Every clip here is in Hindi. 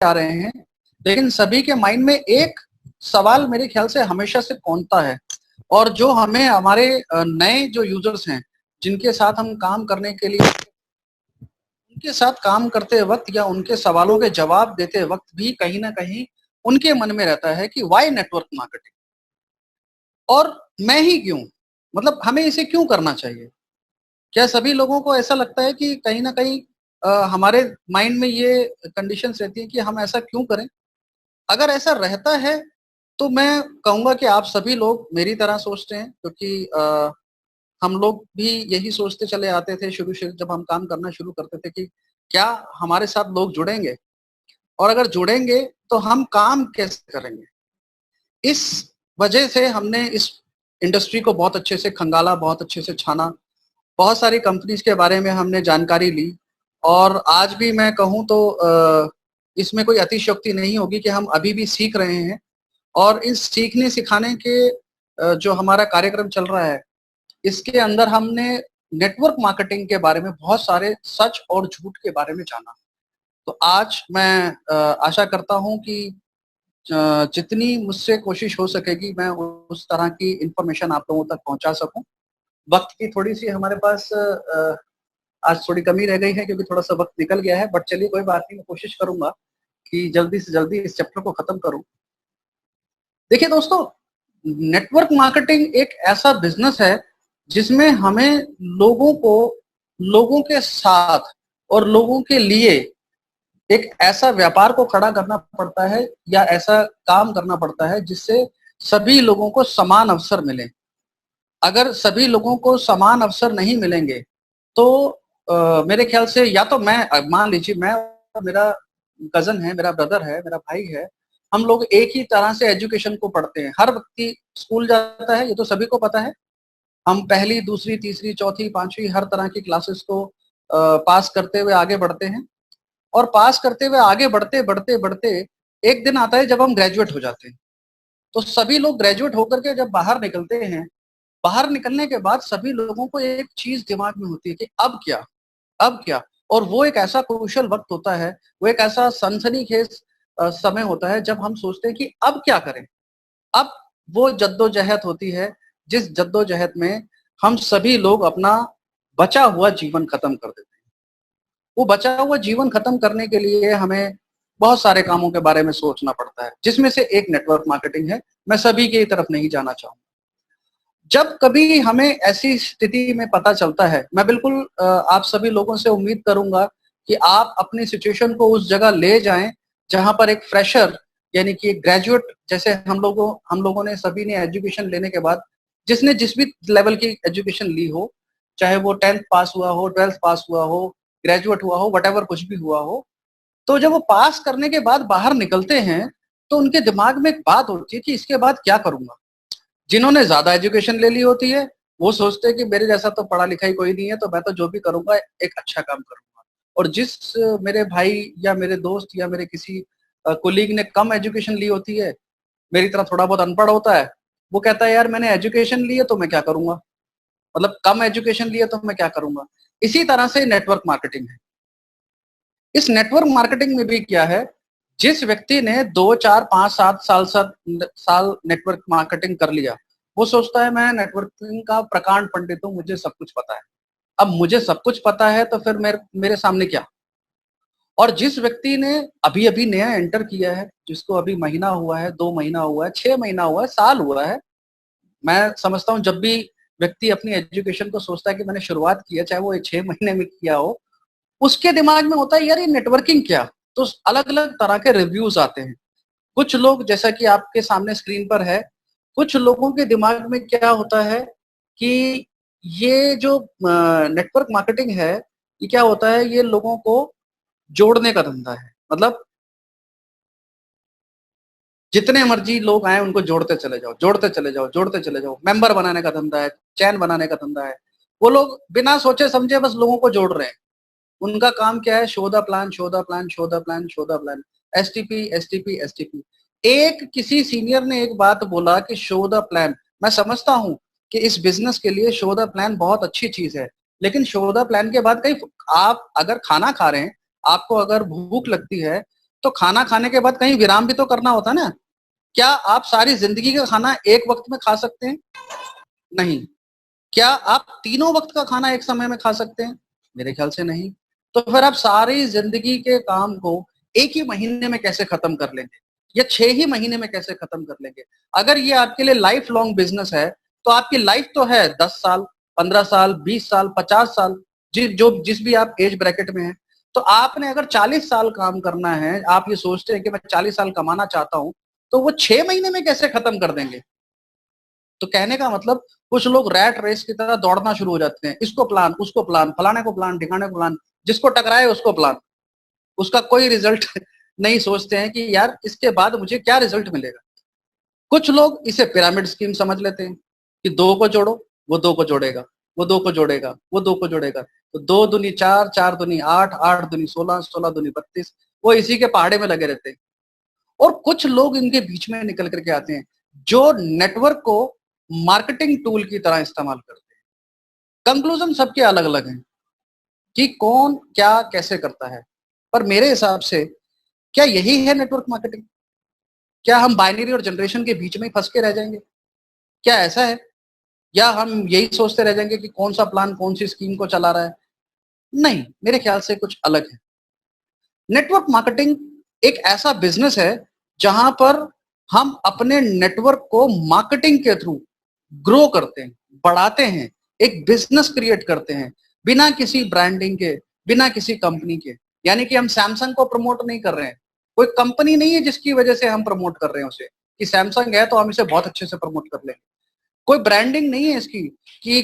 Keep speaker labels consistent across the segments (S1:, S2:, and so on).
S1: आ रहे हैं, लेकिन सभी के माइंड में एक सवाल मेरे ख्याल से हमेशा से कौंता है, और जो हमें हमारे नए जो यूजर्स हैं जिनके साथ हम काम करने के लिए, उनके साथ काम करते वक्त या उनके सवालों के जवाब देते वक्त भी कहीं ना कहीं उनके मन में रहता है कि वाई नेटवर्क मार्केटिंग, और मैं ही क्यों, मतलब हमें इसे क्यों करना चाहिए। क्या सभी लोगों को ऐसा लगता है कि कहीं ना कहीं हमारे माइंड में ये कंडीशंस रहती है कि हम ऐसा क्यों करें। अगर ऐसा रहता है तो मैं कहूंगा कि आप सभी लोग मेरी तरह सोचते हैं, क्योंकि हम लोग भी यही सोचते चले आते थे शुरू से, जब हम काम करना शुरू करते थे कि क्या हमारे साथ लोग जुड़ेंगे, और अगर जुड़ेंगे तो हम काम कैसे करेंगे। इस वजह से हमने इस इंडस्ट्री को बहुत अच्छे से खंगाला, बहुत अच्छे से छाना, बहुत सारी कंपनीज के बारे में हमने जानकारी ली, और आज भी मैं कहूँ तो इसमें कोई अतिशयोक्ति नहीं होगी कि हम अभी भी सीख रहे हैं। और इस सीखने सिखाने के जो हमारा कार्यक्रम चल रहा है, इसके अंदर हमने नेटवर्क मार्केटिंग के बारे में बहुत सारे सच और झूठ के बारे में जाना। तो आज मैं आशा करता हूं कि जितनी मुझसे कोशिश हो सकेगी मैं उस तरह की इंफॉर्मेशन आप लोगों तक पहुंचा सकूं। वक्त की थोड़ी सी हमारे पास आज थोड़ी कमी रह गई है, क्योंकि थोड़ा सा वक्त निकल गया है, बट चलिए कोई बात नहीं, मैं कोशिश करूंगा कि जल्दी से जल्दी इस चैप्टर को खत्म करूं। देखिए दोस्तों, नेटवर्क मार्केटिंग एक ऐसा बिजनेस है जिसमें हमें लोगों को, लोगों के साथ और लोगों के लिए एक ऐसा व्यापार को खड़ा करना पड़ता है, या ऐसा काम करना पड़ता है जिससे सभी लोगों को समान अवसर मिले। अगर सभी लोगों को समान अवसर नहीं मिलेंगे तो मेरे ख्याल से, या तो मैं, मान लीजिए मैं, मेरा कजन है, मेरा ब्रदर है, मेरा भाई है, हम लोग एक ही तरह से एजुकेशन को पढ़ते हैं, हर व्यक्ति स्कूल जाता है, ये तो सभी को पता है। हम पहली, दूसरी, तीसरी, चौथी, पांचवी हर तरह की क्लासेस को पास करते हुए आगे बढ़ते हैं, और पास करते हुए आगे बढ़ते बढ़ते बढ़ते एक दिन आता है जब हम ग्रेजुएट हो जाते हैं। तो सभी लोग ग्रेजुएट होकर के जब बाहर निकलते हैं, बाहर निकलने के बाद सभी लोगों को एक चीज दिमाग में होती है कि अब क्या, अब क्या। और वो एक ऐसा क्रूशियल वक्त होता है, वो एक ऐसा सनसनीखेज समय होता है जब हम सोचते हैं कि अब क्या करें। अब वो जद्दोजहद होती है जिस जद्दोजहद में हम सभी लोग अपना बचा हुआ जीवन खत्म कर देते हैं। वो बचा हुआ जीवन खत्म करने के लिए हमें बहुत सारे कामों के बारे में सोचना पड़ता है, जिसमें से एक नेटवर्क मार्केटिंग है। मैं सभी की तरफ नहीं जाना चाहूंगा। जब कभी हमें ऐसी स्थिति में पता चलता है, मैं बिल्कुल आप सभी लोगों से उम्मीद करूंगा कि आप अपनी सिचुएशन को उस जगह ले जाएं जहां पर एक फ्रेशर, यानी कि एक ग्रेजुएट, जैसे हम लोगों ने सभी ने एजुकेशन लेने के बाद, जिसने जिस भी लेवल की एजुकेशन ली हो, चाहे वो 10th पास हुआ हो, 12th पास हुआ हो, ग्रेजुएट हुआ हो, वट कुछ भी हुआ हो, तो जब वो पास करने के बाद बाहर निकलते हैं तो उनके दिमाग में एक बात होती है कि इसके बाद क्या करूंगा। जिन्होंने ज्यादा एजुकेशन ले ली होती है वो सोचते हैं कि मेरे जैसा तो पढ़ा लिखा ही कोई नहीं है, तो मैं तो जो भी करूंगा एक अच्छा काम करूंगा। और जिस मेरे भाई या मेरे दोस्त या मेरे किसी कोलीग ने कम एजुकेशन ली होती है, मेरी तरह थोड़ा बहुत अनपढ़ होता है, वो कहता है यार मैंने एजुकेशन ली है तो मैं क्या करूंगा, मतलब कम एजुकेशन लिया तो मैं क्या करूंगा। इसी तरह से नेटवर्क मार्केटिंग है। इस नेटवर्क मार्केटिंग में भी क्या है, जिस व्यक्ति ने 2 4 5 7 साल नेटवर्क मार्केटिंग कर लिया, वो सोचता है मैं नेटवर्किंग का प्रकांड पंडित हूँ, मुझे सब कुछ पता है। अब मुझे सब कुछ पता है तो फिर मेरे सामने क्या। और जिस व्यक्ति ने अभी अभी नया एंटर किया है, जिसको अभी महीना हुआ है, 2 महीना हुआ है, 6 महीना हुआ है, साल हुआ है, मैं समझता हूँ जब भी व्यक्ति अपनी एजुकेशन को सोचता है कि मैंने शुरुआत की है, चाहे वो 6 महीने में किया हो, उसके दिमाग में होता है यार ये नेटवर्किंग क्या। तो अलग अलग तरह के रिव्यूज आते हैं। कुछ लोग, जैसा कि आपके सामने स्क्रीन पर है, कुछ लोगों के दिमाग में क्या होता है कि ये जो नेटवर्क मार्केटिंग है, ये क्या होता है, ये लोगों को जोड़ने का धंधा है। मतलब जितने मर्जी लोग आए उनको जोड़ते चले जाओ, जोड़ते चले जाओ, जोड़ते चले जाओ। मेंबर बनाने का धंधा है, चैन बनाने का धंधा है। वो लोग बिना सोचे समझे बस लोगों को जोड़ रहे हैं। उनका काम क्या है, show the plan, show the plan, show the plan, show the plan, STP, STP, STP. एक किसी सीनियर ने एक बात बोला कि शो द प्लान। मैं समझता हूं कि इस बिजनेस के लिए शो द प्लान बहुत अच्छी चीज है, लेकिन शो द प्लान के बाद कहीं आप अगर खाना खा रहे हैं, आपको अगर भूख लगती है, तो खाना खाने के बाद कहीं विराम भी तो करना होता है ना। क्या आप सारी जिंदगी का खाना एक वक्त में खा सकते हैं? नहीं। क्या आप तीनों वक्त का खाना एक समय में खा सकते हैं? मेरे ख्याल से नहीं। तो फिर आप सारी जिंदगी के काम को एक ही महीने में कैसे खत्म कर लेंगे, या 6 ही महीने में कैसे खत्म कर लेंगे? अगर ये आपके लिए लाइफ लॉन्ग बिजनेस है, तो आपकी लाइफ तो है 10 साल, 15 साल, 20 साल, 50 साल, जिस भी आप एज ब्रैकेट में है। तो आपने अगर 40 साल काम करना है, आप ये सोचते हैं कि मैं 40 साल कमाना चाहता हूं, तो वो 6 महीने में कैसे खत्म कर देंगे? तो कहने का मतलब, कुछ लोग रैट रेस की तरह दौड़ना शुरू हो जाते हैं, इसको प्लान, उसको प्लान, फलाने को प्लान, ढिकाने को प्लान, जिसको टकराए उसको प्लान, उसका कोई रिजल्ट नहीं सोचते हैं कि यार इसके बाद मुझे क्या रिजल्ट मिलेगा। कुछ लोग इसे पिरामिड स्कीम समझ लेते हैं कि दो को जोड़ो, वो दो को जोड़ेगा, वो दो को जोड़ेगा, वो दो को जोड़ेगा, तो 2 दूनी 4, 4 दूनी 8, 8 दूनी 16, 16 दूनी 32, वो इसी के पहाड़े में लगे रहते हैं। और कुछ लोग इनके बीच में निकल करके आते हैं, जो नेटवर्क को मार्केटिंग टूल की तरह इस्तेमाल करते हैं। कंक्लूजन सबके अलग अलग हैं कि कौन क्या कैसे करता है, पर मेरे हिसाब से क्या यही है नेटवर्क मार्केटिंग? क्या हम बाइनरी और जनरेशन के बीच में ही फंस के रह जाएंगे? क्या ऐसा है? या हम यही सोचते रह जाएंगे कि कौन सा प्लान कौन सी स्कीम को चला रहा है? नहीं, मेरे ख्याल से कुछ अलग है। नेटवर्क मार्केटिंग एक ऐसा बिजनेस है जहां पर हम अपने नेटवर्क को मार्केटिंग के थ्रू ग्रो करते हैं, बढ़ाते हैं, एक बिजनेस क्रिएट करते हैं, बिना किसी ब्रांडिंग के, बिना किसी कंपनी के। यानी कि हम सैमसंग को प्रमोट नहीं कर रहे हैं, कोई कंपनी नहीं है जिसकी वजह से हम प्रमोट कर रहे हैं उसे, कि सैमसंग है तो हम इसे बहुत अच्छे से प्रमोट कर लेंगे। कोई ब्रांडिंग नहीं है इसकी कि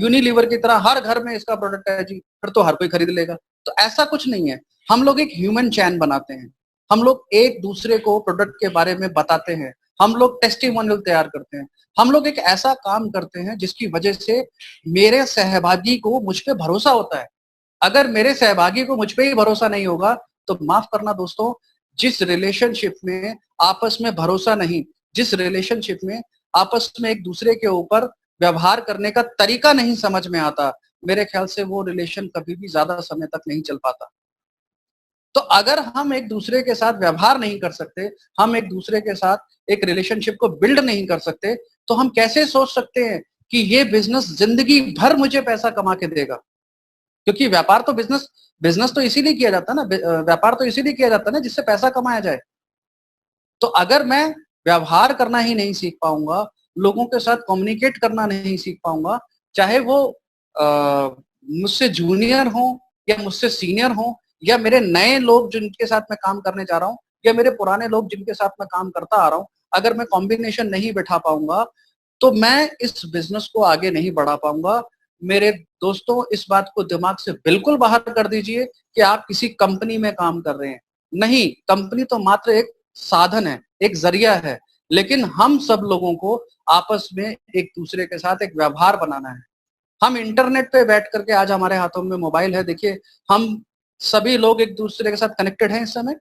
S1: यूनिलीवर की तरह हर घर में इसका प्रोडक्ट है जी, फिर तो हर कोई खरीद लेगा। तो ऐसा कुछ नहीं है। हम लोग एक ह्यूमन चैन बनाते हैं, हम लोग एक दूसरे को प्रोडक्ट के बारे में बताते हैं, हम लोग टेस्टिमोनियल तैयार करते हैं, हम लोग एक ऐसा काम करते हैं जिसकी वजह से मेरे सहभागी को मुझ पे भरोसा होता है। अगर मेरे सहभागी को मुझ पे ही भरोसा नहीं होगा, तो माफ करना दोस्तों, जिस रिलेशनशिप में आपस में भरोसा नहीं, जिस रिलेशनशिप में आपस में एक दूसरे के ऊपर व्यवहार करने का तरीका नहीं समझ में आता, मेरे ख्याल से वो रिलेशन कभी भी ज्यादा समय तक नहीं चल पाता। तो अगर हम एक दूसरे के साथ व्यवहार नहीं कर सकते, हम एक दूसरे के साथ एक रिलेशनशिप को बिल्ड नहीं कर सकते, तो हम कैसे सोच सकते हैं कि ये बिजनेस जिंदगी भर मुझे पैसा कमा के देगा? क्योंकि व्यापार तो बिजनेस बिजनेस तो इसीलिए किया जाता है ना, व्यापार तो इसीलिए किया जाता है ना जिससे पैसा कमाया जाए। तो अगर मैं व्यवहार करना ही नहीं सीख पाऊंगा, लोगों के साथ कम्युनिकेट करना नहीं सीख पाऊंगा, चाहे वो मुझसे जूनियर हो या मुझसे सीनियर हो, या मेरे नए लोग जिनके साथ मैं काम करने जा रहा हूँ, या मेरे पुराने लोग जिनके साथ मैं काम करता आ रहा हूँ, अगर मैं कॉम्बिनेशन नहीं बैठा पाऊंगा, तो मैं इस बिजनेस को आगे नहीं बढ़ा पाऊंगा। मेरे दोस्तों, इस बात को दिमाग से बिल्कुल बाहर कर दीजिए कि आप किसी कंपनी में काम कर रहे हैं। नहीं, कंपनी तो मात्र एक साधन है, एक जरिया है, लेकिन हम सब लोगों को आपस में एक दूसरे के साथ एक व्यवहार बनाना है। हम इंटरनेट पे बैठ करके, आज हमारे हाथों में मोबाइल है, देखिए, हम सभी लोग एक दूसरे के साथ कनेक्टेड हैं इस समय।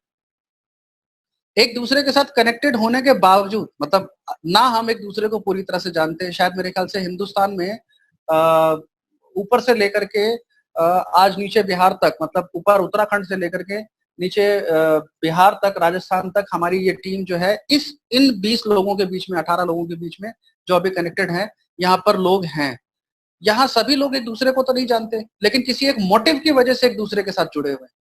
S1: एक दूसरे के साथ कनेक्टेड होने के बावजूद, मतलब ना हम एक दूसरे को पूरी तरह से जानते हैं, शायद मेरे ख्याल से हिंदुस्तान में ऊपर से लेकर के आज नीचे बिहार तक, मतलब ऊपर उत्तराखंड से लेकर के नीचे बिहार तक, राजस्थान तक, हमारी ये टीम जो है, इस इन 20 लोगों के बीच में, 18 लोगों के बीच में जो अभी कनेक्टेड हैं, यहाँ पर लोग हैं। यहाँ सभी लोग एक दूसरे को तो नहीं जानते, लेकिन किसी एक मोटिव की वजह से एक दूसरे के साथ जुड़े हुए हैं।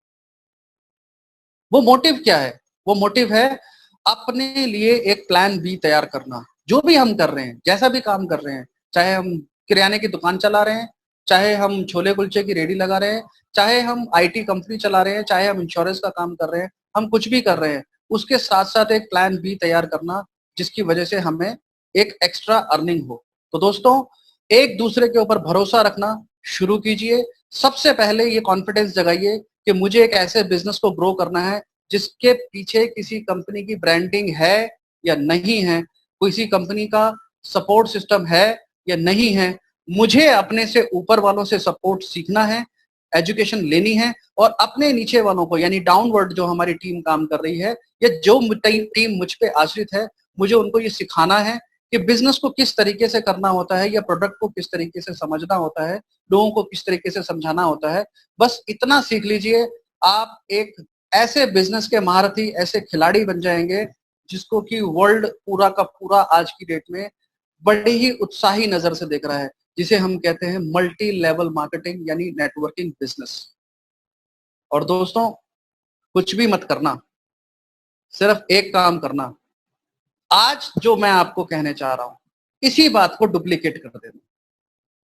S1: वो मोटिव क्या है? वो मोटिव है अपने लिए एक प्लान बी तैयार करना। जो भी हम कर रहे हैं, जैसा भी काम कर रहे हैं, चाहे हम किराने की दुकान चला रहे हैं, चाहे हम छोले कुलचे की रेडी लगा रहे हैं, चाहे हम आईटी कंपनी चला रहे हैं, चाहे हम इंश्योरेंस का काम कर रहे हैं, हम कुछ भी कर रहे हैं, उसके साथ साथ एक प्लान बी तैयार करना, जिसकी वजह से हमें एक एक्स्ट्रा अर्निंग हो। तो दोस्तों, एक दूसरे के ऊपर भरोसा रखना शुरू कीजिए। सबसे पहले ये कॉन्फिडेंस जगाइए कि मुझे एक ऐसे बिजनेस को ग्रो करना है जिसके पीछे किसी कंपनी की ब्रांडिंग है या नहीं है, किसी कंपनी का सपोर्ट सिस्टम है या नहीं है। मुझे अपने से ऊपर वालों से सपोर्ट सीखना है, एजुकेशन लेनी है, और अपने नीचे वालों को, यानी डाउनवर्ड जो हमारी टीम काम कर रही है, या जो टीम मुझ पे आश्रित है, मुझे उनको ये सिखाना है कि बिजनेस को किस तरीके से करना होता है, या प्रोडक्ट को किस तरीके से समझना होता है, लोगों को किस तरीके से समझाना होता है। बस इतना सीख लीजिए, आप एक ऐसे बिजनेस के महारथी, ऐसे खिलाड़ी बन जाएंगे जिसको कि वर्ल्ड पूरा का पूरा आज की डेट में बड़ी ही उत्साही नजर से देख रहा है, जिसे हम कहते हैं मल्टी लेवल मार्केटिंग यानी नेटवर्किंग बिजनेस। और दोस्तों, कुछ भी मत करना, सिर्फ एक काम करना, आज जो मैं आपको कहने चाह रहा हूं इसी बात को डुप्लीकेट कर देना,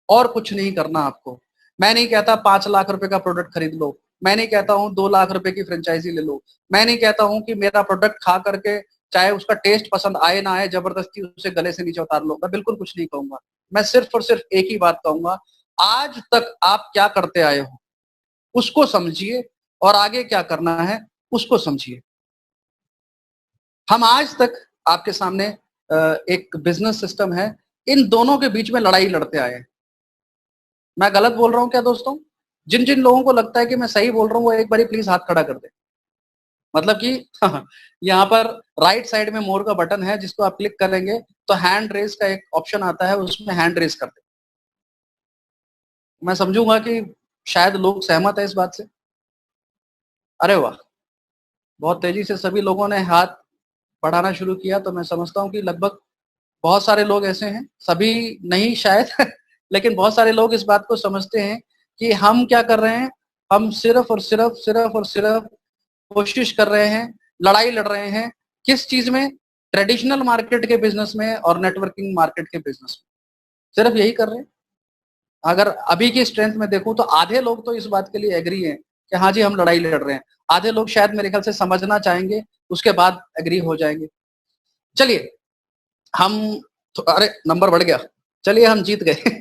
S1: और कुछ नहीं करना आपको। मैं नहीं कहता 5 लाख रुपए का प्रोडक्ट खरीद लो, मैं नहीं कहता हूं 2 लाख रुपए की फ्रेंचाइजी ले लो, मैं नहीं कहता हूं कि मेरा प्रोडक्ट खा करके चाहे उसका टेस्ट पसंद आए ना आए जबरदस्ती उसे गले से नीचे उतार लो, मैं बिल्कुल कुछ नहीं कहूंगा। मैं सिर्फ और सिर्फ एक ही बात कहूंगा, आज तक आप क्या करते आए हो उसको समझिए, और आगे क्या करना है उसको समझिए। हम आज तक आपके सामने एक बिजनेस सिस्टम है, इन दोनों के बीच में लड़ाई लड़ते आए हैं। मैं गलत बोल रहा हूं क्या दोस्तों? जिन जिन लोगों को लगता है कि मैं सही बोल रहा हूं वो एक बारी प्लीज हाथ खड़ा कर दे। मतलब कि यहाँ पर राइट साइड में मोर का बटन है, जिसको आप क्लिक करेंगे तो हैंड रेस का एक ऑप्शन आता है, उसमें हैंड रेस कर दे। मैं समझूंगा कि शायद लोग सहमत है इस बात से। अरे वाह, बहुत तेजी से सभी लोगों ने हाथ बढ़ाना शुरू किया, तो मैं समझता हूँ कि लगभग बहुत सारे लोग ऐसे हैं, सभी नहीं शायद लेकिन बहुत सारे लोग इस बात को समझते हैं कि हम क्या कर रहे हैं, हम सिर्फ और सिर्फ कोशिश कर रहे हैं, लड़ाई लड़ रहे हैं। किस चीज में? ट्रेडिशनल मार्केट के बिजनेस में और नेटवर्किंग मार्केट के बिजनेस में, सिर्फ यही कर रहे हैं। अगर अभी की स्ट्रेंथ में देखूं तो आधे लोग तो इस बात के लिए एग्री हैं कि हाँ जी हम लड़ाई लड़ रहे हैं, आधे लोग शायद मेरे ख्याल से समझना चाहेंगे, उसके बाद एग्री हो जाएंगे। चलिए हम अरे नंबर बढ़ गया, चलिए हम जीत गए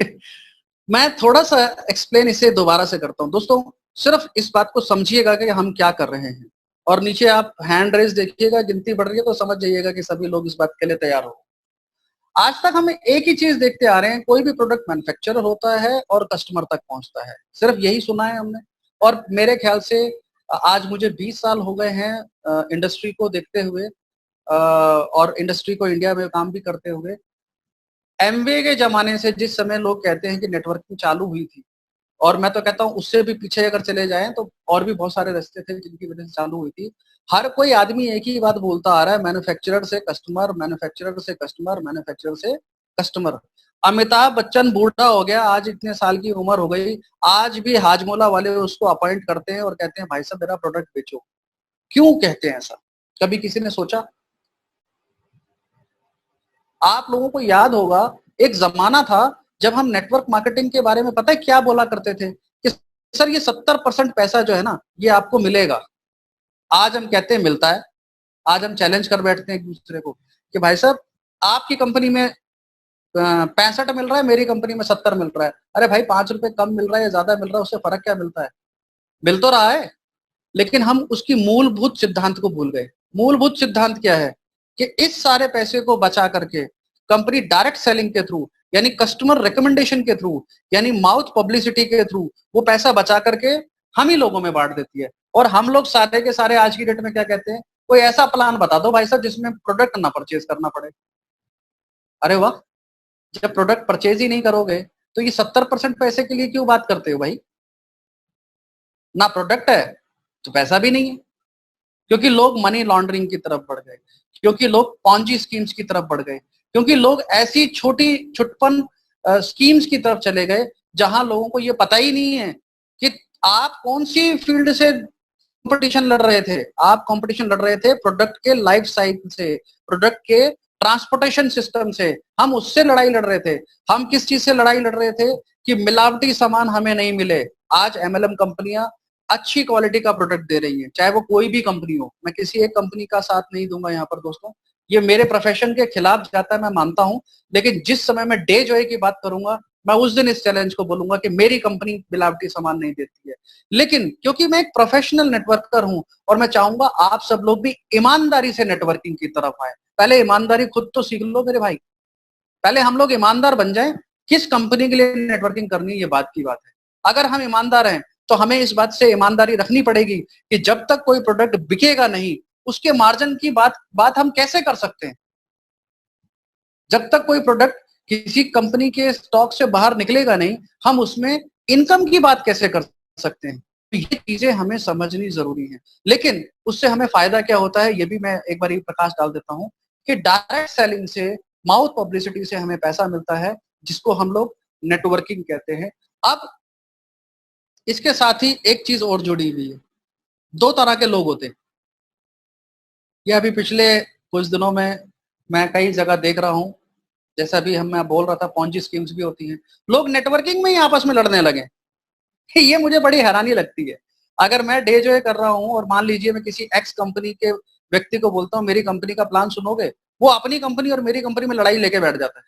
S1: मैं थोड़ा सा एक्सप्लेन इसे दोबारा से करता हूं दोस्तों। सिर्फ इस बात को समझिएगा कि हम क्या कर रहे हैं, और नीचे आप हैंड रेस देखिएगा, गिनती बढ़ रही है तो समझ जाइएगा कि सभी लोग इस बात के लिए तैयार हो। आज तक हम एक ही चीज देखते आ रहे हैं, कोई भी प्रोडक्ट मैन्युफैक्चर होता है और कस्टमर तक पहुंचता है, सिर्फ यही सुना है हमने। और मेरे ख्याल से आज मुझे 20 साल हो गए हैं इंडस्ट्री को देखते हुए, और इंडस्ट्री को इंडिया में काम भी करते हुए। एमवे के जमाने से जिस समय लोग कहते हैं कि नेटवर्किंग चालू हुई थी, और मैं तो कहता हूं उससे भी पीछे अगर चले जाएं तो और भी बहुत सारे रास्ते थे जिनकी वजह से चालू हुई थी। हर कोई आदमी एक ही बात बोलता आ रहा है, मैन्युफैक्चरर से कस्टमर, मैन्युफैक्चरर से कस्टमर, मैन्युफैक्चरर से कस्टमर। अमिताभ बच्चन बूढ़ा हो गया, आज इतने साल की उम्र हो गई, आज भी हाजमोला वाले उसको अपॉइंट करते हैं और कहते हैं भाई साहब मेरा प्रोडक्ट बेचो। क्यों कहते हैं ऐसा? कभी किसी ने सोचा? आप लोगों को याद होगा, एक जमाना था जब हम नेटवर्क मार्केटिंग के बारे में पता है क्या बोला करते थे कि सर ये 70% पैसा जो है ना ये आपको मिलेगा। आज हम कहते हैं मिलता है। आज हम चैलेंज कर बैठते हैं एक दूसरे को कि भाई साहब आपकी कंपनी में 65 मिल रहा है, मेरी कंपनी में 70 मिल रहा है। अरे भाई 5 रुपए कम मिल रहा है या ज्यादा मिल रहा है, उससे फर्क क्या मिलता है? मिल तो रहा है, लेकिन हम उसकी मूलभूत सिद्धांत को भूल गए। मूलभूत सिद्धांत क्या है कि इस सारे पैसे को बचा करके कंपनी डायरेक्ट सेलिंग के थ्रू, यानी कस्टमर रिकमेंडेशन के थ्रू, यानी माउथ पब्लिसिटी के थ्रू वो पैसा बचा करके हम ही लोगों में बांट देती है। और हम लोग सारे के सारे आज की डेट में क्या कहते हैं, कोई ऐसा प्लान बता दो भाई साहब जिसमें प्रोडक्ट ना परचेज करना पड़े। अरे वाह, जब प्रोडक्ट परचेज ही नहीं करोगे तो ये 70% पैसे के लिए क्यों बात करते हो भाई? ना प्रोडक्ट है तो पैसा भी नहीं है। क्योंकि लोग मनी लॉन्ड्रिंग की तरफ बढ़ गए, क्योंकि लोग पॉन्जी स्कीम्स की तरफ बढ़ गए, क्योंकि लोग ऐसी छोटी छुटपन स्कीम्स की तरफ चले गए जहां लोगों को ये पता ही नहीं है कि आप कौन सी फील्ड से कंपटीशन लड़ रहे थे। आप कंपटीशन लड़ रहे थे प्रोडक्ट के लाइफ साइकिल से, प्रोडक्ट के ट्रांसपोर्टेशन सिस्टम से, हम उससे लड़ाई लड़ रहे थे। हम किस चीज से लड़ाई लड़ रहे थे कि मिलावटी सामान हमें नहीं मिले। आज एमएलएम कंपनियां अच्छी क्वालिटी का प्रोडक्ट दे रही है, चाहे वो कोई भी कंपनी हो। मैं किसी एक कंपनी का साथ नहीं दूंगा यहाँ पर दोस्तों, ये मेरे प्रोफेशन के खिलाफ जाता है, मैं मानता हूं। लेकिन जिस समय मैं डे जॉय की बात करूंगा, मैं उस दिन इस चैलेंज को बोलूंगा कि मेरी कंपनी मिलावटी सामान नहीं देती है। लेकिन क्योंकि मैं एक प्रोफेशनल नेटवर्कर हूं और मैं चाहूंगा आप सब लोग भी ईमानदारी से नेटवर्किंग की तरफ आए। पहले ईमानदारी खुद तो सीख लो मेरे भाई, पहले हम लोग ईमानदार बन जाएं। किस कंपनी के लिए नेटवर्किंग करनी है ये बात की बात है। अगर हम ईमानदार हैं तो हमें इस बात से ईमानदारी रखनी पड़ेगी कि जब तक कोई प्रोडक्ट बिकेगा नहीं, उसके मार्जिन की बात हम कैसे कर सकते हैं? जब तक कोई प्रोडक्ट किसी कंपनी के स्टॉक से बाहर निकलेगा नहीं, हम उसमें इनकम की बात कैसे कर सकते हैं? ये चीजें हमें समझनी जरूरी है। लेकिन उससे हमें फायदा क्या होता है, ये भी मैं एक बार प्रकाश डाल देता हूँ कि डायरेक्ट सेलिंग से, माउथ पब्लिसिटी से हमें पैसा मिलता है, जिसको हम लोग नेटवर्किंग कहते हैं। अब इसके साथ ही एक चीज और जुड़ी हुई है, दो तरह के लोग होते हैं। ये अभी पिछले कुछ दिनों में मैं कई जगह देख रहा हूँ, जैसा भी मैं बोल रहा था, पॉन्जी स्कीम्स भी होती हैं, लोग नेटवर्किंग में ही आपस में लड़ने लगे। ये मुझे बड़ी हैरानी लगती है। अगर मैं डे जो कर रहा हूँ और मान लीजिए मैं किसी एक्स कंपनी के व्यक्ति को बोलता हूँ मेरी कंपनी का प्लान सुनोगे, वो अपनी कंपनी और मेरी कंपनी में लड़ाई लेके बैठ जाता है।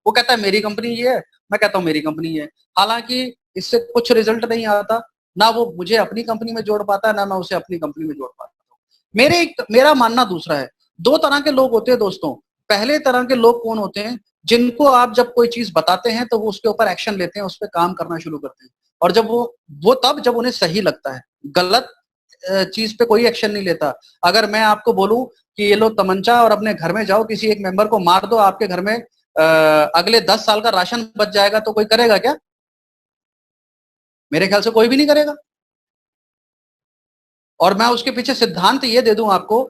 S1: वो कहता है मेरी कंपनी ये है, मैं कहता हूँ मेरी कंपनी ये है। हालांकि इससे कुछ रिजल्ट नहीं आता, ना वो मुझे अपनी कंपनी में जोड़ पाता है, ना मैं उसे अपनी कंपनी में जोड़ पाता हूँ। मेरा मानना दूसरा है। दो तरह के लोग होते हैं दोस्तों। पहले तरह के लोग कौन होते हैं, जिनको आप जब कोई चीज बताते हैं तो वो उसके ऊपर एक्शन लेते हैं, उस पर काम करना शुरू करते हैं। और जब वो तब जब उन्हें सही लगता है, गलत चीज पे कोई एक्शन नहीं लेता। अगर मैं आपको बोलूं कि ये लो तमंचा और अपने घर में जाओ, किसी एक मेंबर को मार दो, आपके घर में अगले 10 साल का राशन बच जाएगा, तो कोई करेगा क्या? मेरे ख्याल से कोई भी नहीं करेगा। और मैं उसके पीछे सिद्धांत ये दे दूं आपको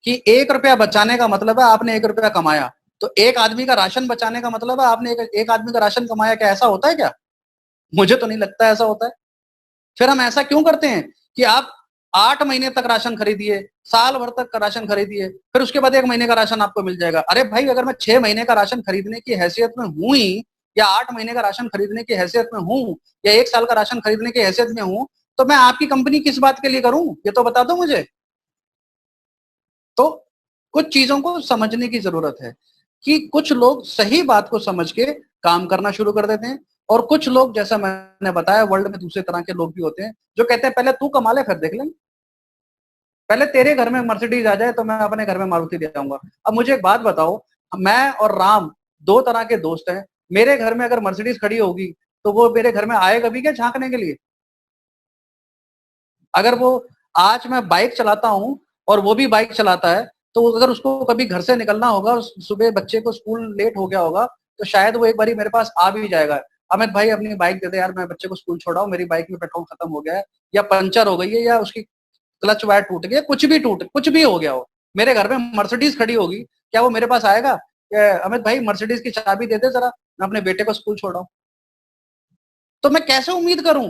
S1: कि 1 रुपया बचाने का मतलब है आपने 1 रुपया कमाया, तो एक आदमी का राशन बचाने का मतलब है आपने एक आदमी का राशन कमाया। क्या ऐसा होता है क्या? मुझे तो नहीं लगता ऐसा होता है। फिर हम ऐसा क्यों करते हैं कि आप 8 महीने तक राशन खरीदिए, साल भर तक का राशन खरीदिए, फिर उसके बाद 1 महीने का राशन आपको मिल जाएगा। अरे भाई, अगर मैं 6 महीने का राशन खरीदने की हैसियत में हूं ही, या 8 महीने का राशन खरीदने की हैसियत में हूं, या 1 साल का राशन खरीदने की हैसियत में हूं, तो मैं आपकी कंपनी किस बात के लिए करूं, ये तो बता दो मुझे। तो कुछ चीजों को समझने की जरूरत है कि कुछ लोग सही बात को समझ के काम करना शुरू कर देते हैं, और कुछ लोग, जैसा मैंने बताया, वर्ल्ड में दूसरे तरह के लोग भी होते हैं जो कहते हैं पहले तू कमा ले फिर देख लेंगे, पहले तेरे घर में मर्सिडीज आ जाए तो मैं अपने घर में मारुति ले आऊंगा। अब मुझे एक बात बताओ, मैं और राम दो तरह के दोस्त हैं। मेरे घर में अगर मर्सिडीज खड़ी होगी तो वो मेरे घर में आएगा भी क्या झांकने के लिए? अगर वो, आज मैं बाइक चलाता हूं और वो भी बाइक चलाता है, तो अगर उसको कभी घर से निकलना होगा, सुबह बच्चे को स्कूल लेट हो गया होगा, तो शायद वो एक बारी मेरे पास आ भी जाएगा, अमित भाई अपनी बाइक दे दे यार, मैं बच्चे को स्कूल छोड़ा हूँ, मेरी बाइक में पेट्रोल खत्म हो गया है, या पंचर हो गई है, या उसकी क्लच वायर टूट गया, कुछ भी हो गया हो, मेरे घर में मर्सिडीज खड़ी होगी, क्या वो मेरे पास आएगा अमित भाई मर्सिडीज की चाबी दे दे जरा, मैं अपने बेटे को स्कूल छोड़ा हूँ? तो मैं कैसे उम्मीद करूं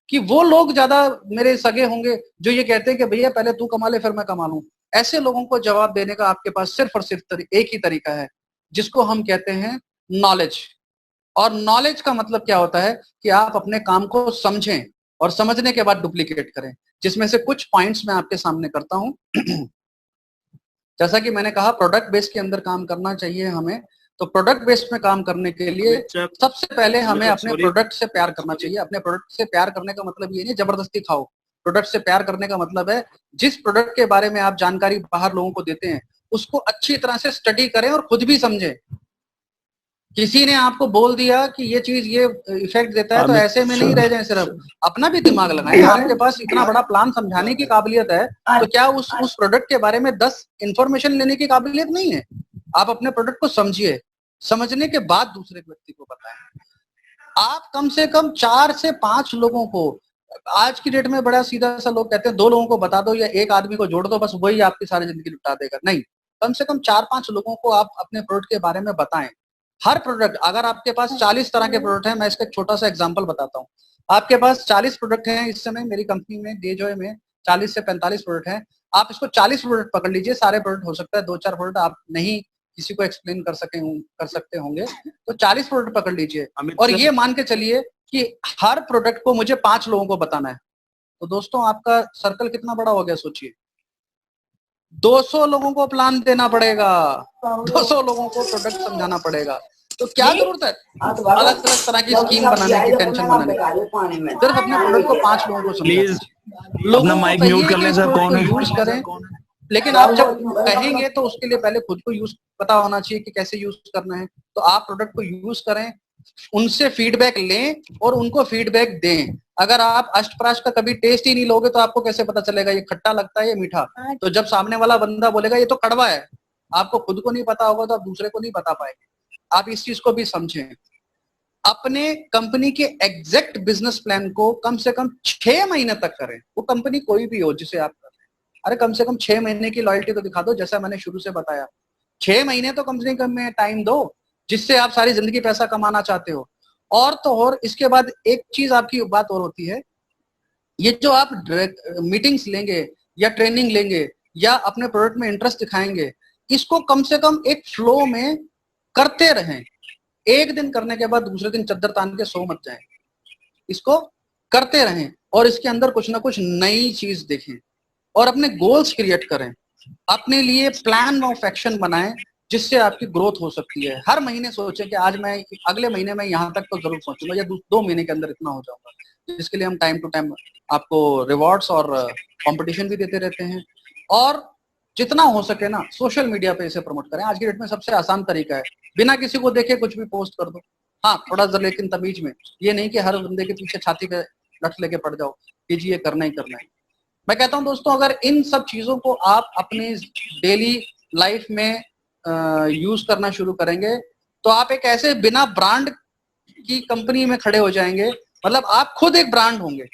S1: कि वो लोग ज्यादा मेरे सगे होंगे जो ये कहते हैं कि भैया पहले तू कमा ले फिर मैं कमा लूं? ऐसे लोगों को जवाब देने का आपके पास सिर्फ और सिर्फ एक ही तरीका है, जिसको हम कहते हैं नॉलेज। और नॉलेज का मतलब क्या होता है कि आप अपने काम को समझें और समझने के बाद डुप्लीकेट करें, जिसमें से कुछ पॉइंट्स मैं आपके सामने करता हूं। जैसा कि मैंने कहा, प्रोडक्ट बेस के अंदर काम करना चाहिए हमें। तो प्रोडक्ट बेस में काम करने के लिए सबसे पहले हमें अपने प्रोडक्ट से प्यार करना चाहिए। अपने प्रोडक्ट से प्यार करने का मतलब ये नहीं जबरदस्ती खाओ। प्रोडक्ट से प्यार करने का मतलब है जिस प्रोडक्ट के बारे में आप जानकारी बाहर लोगों को देते हैं, उसको अच्छी तरह से स्टडी करें और खुद भी समझें। किसी ने आपको बोल दिया कि ये चीज ये इफेक्ट देता है, तो ऐसे में नहीं रह जाए, सिर्फ अपना भी दिमाग लगाएं। आपके पास इतना बड़ा प्लान समझाने की काबिलियत है, तो क्या उस प्रोडक्ट के बारे में 10 इंफॉर्मेशन लेने की काबिलियत नहीं है? आप अपने प्रोडक्ट को समझिए, समझने के बाद दूसरे व्यक्ति को बताएं। आप कम से कम 4 से 5 लोगों को, आज की डेट में बड़ा सीधा सा लोग कहते हैं 2 लोगों को बता दो या एक आदमी को जोड़ दो, बस वही आपकी सारी जिंदगी लुटा देगा। नहीं, कम से कम 4-5 लोगों को आप अपने प्रोडक्ट के बारे में बताएं। हर प्रोडक्ट, अगर आपके पास 40 तरह के प्रोडक्ट हैं, मैं इसका एक छोटा सा एग्जांपल बताता हूँ। आपके पास 40 प्रोडक्ट हैं इस समय मेरी कंपनी में, डेजॉय में 40 से 45 प्रोडक्ट हैं। आप इसको 40 प्रोडक्ट पकड़ लीजिए, सारे प्रोडक्ट, हो सकता है 2-4 प्रोडक्ट आप नहीं किसी को एक्सप्लेन कर सकते होंगे, तो 40 प्रोडक्ट पकड़ लीजिए और ये मान के चलिए कि हर प्रोडक्ट को मुझे 5 लोगों को बताना है। तो दोस्तों आपका सर्कल कितना बड़ा हो गया, सोचिए। 200 लोगों को प्लान देना पड़ेगा, 200 लोगों को प्रोडक्ट समझाना पड़ेगा। तो क्या जरूरत है अलग अलग तरह की स्कीम बनाने की, टेंशन बनाने की? सिर्फ अपने प्रोडक्ट को 5 लोगों को समझाना। लोगों को कहिए कि इस प्रोडक्ट को यूज करें, लेकिन आप जब कहेंगे तो उसके लिए पहले खुद को यूज पता होना चाहिए कि कैसे यूज करना है। तो आप प्रोडक्ट को यूज करें, उनसे फीडबैक लें और उनको फीडबैक दें। अगर आप अष्टप्राश का कभी टेस्ट ही नहीं लोगे तो आपको कैसे पता चलेगा ये खट्टा लगता है या मीठा? तो जब सामने वाला बंदा बोलेगा ये तो कड़वा है, आपको खुद को नहीं पता होगा तो आप दूसरे को नहीं बता पाएंगे। आप इस चीज को भी समझें। अपने कंपनी के एग्जैक्ट बिजनेस प्लान को कम से कम 6 महीने तक करें। वो कंपनी कोई भी हो जिसे आप कर रहे हैं, अरे कम से कम 6 महीने की लॉयल्टी तो दिखा दो, जैसा मैंने शुरू से बताया। 6 महीने तो कंपनी में टाइम दो, जिससे आप सारी जिंदगी पैसा कमाना चाहते हो। और तो और इसके बाद एक चीज आपकी बात और होती है, ये जो आप मीटिंग्स लेंगे या ट्रेनिंग लेंगे या अपने प्रोडक्ट में इंटरेस्ट दिखाएंगे, इसको कम से कम एक फ्लो में करते रहें। एक दिन करने के बाद दूसरे दिन चद्दर तान के सो मत जाएं, इसको करते रहें और इसके अंदर कुछ ना कुछ नई चीज देखें और अपने गोल्स क्रिएट करें, अपने लिए प्लान ऑफ एक्शन बनाएं जिससे आपकी ग्रोथ हो सकती है। हर महीने सोचें कि आज मैं अगले महीने में यहाँ तक तो जरूर पहुंचूंगा या 2 महीने के अंदर इतना हो जाऊंगा। जिसके लिए हम टाइम टू टाइम आपको रिवॉर्ड्स और कंपटीशन भी देते रहते हैं। और जितना हो सके ना सोशल मीडिया पे इसे प्रमोट करें। आज की डेट में सबसे आसान तरीका है, बिना किसी को देखे कुछ भी पोस्ट कर दो। हाँ थोड़ा सा लेकिन तमीज में, ये नहीं कि हर बंदे के पीछे छाती पे लठ लेके पड़ जाओ कि जी ये करना ही करना है। मैं कहता हूं दोस्तों, अगर इन सब चीजों को आप अपनी डेली लाइफ में यूज करना शुरू करेंगे तो आप एक ऐसे बिना ब्रांड की कंपनी में खड़े हो जाएंगे, मतलब आप खुद एक ब्रांड होंगे।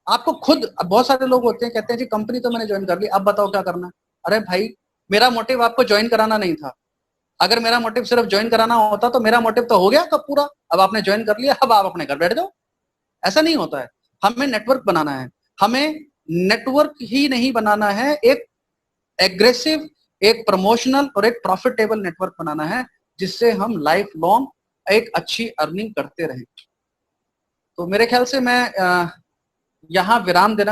S1: आपको खुद, बहुत सारे लोग होते हैं कहते हैं जी कंपनी तो मैंने ज्वाइन कर ली, अब बताओ क्या करना। अरे भाई मेरा मोटिव आपको ज्वाइन कराना नहीं था। अगर मेरा मोटिव सिर्फ ज्वाइन कराना होता तो मेरा मोटिव तो हो गया कब पूरा। अब आपने ज्वाइन कर लिया, अब आप अपने घर बैठ जाओ। ऐसा नहीं होता है। हमें नेटवर्क बनाना है। हमें नेटवर्क ही नहीं बनाना है, एक एग्रेसिव, एक प्रमोशनल और एक प्रॉफिटेबल नेटवर्क बनाना है जिससे हम लाइफ लॉन्ग एक अच्छी अर्निंग करते रहें। तो मेरे ख्याल से मैं यहाँ विराम देना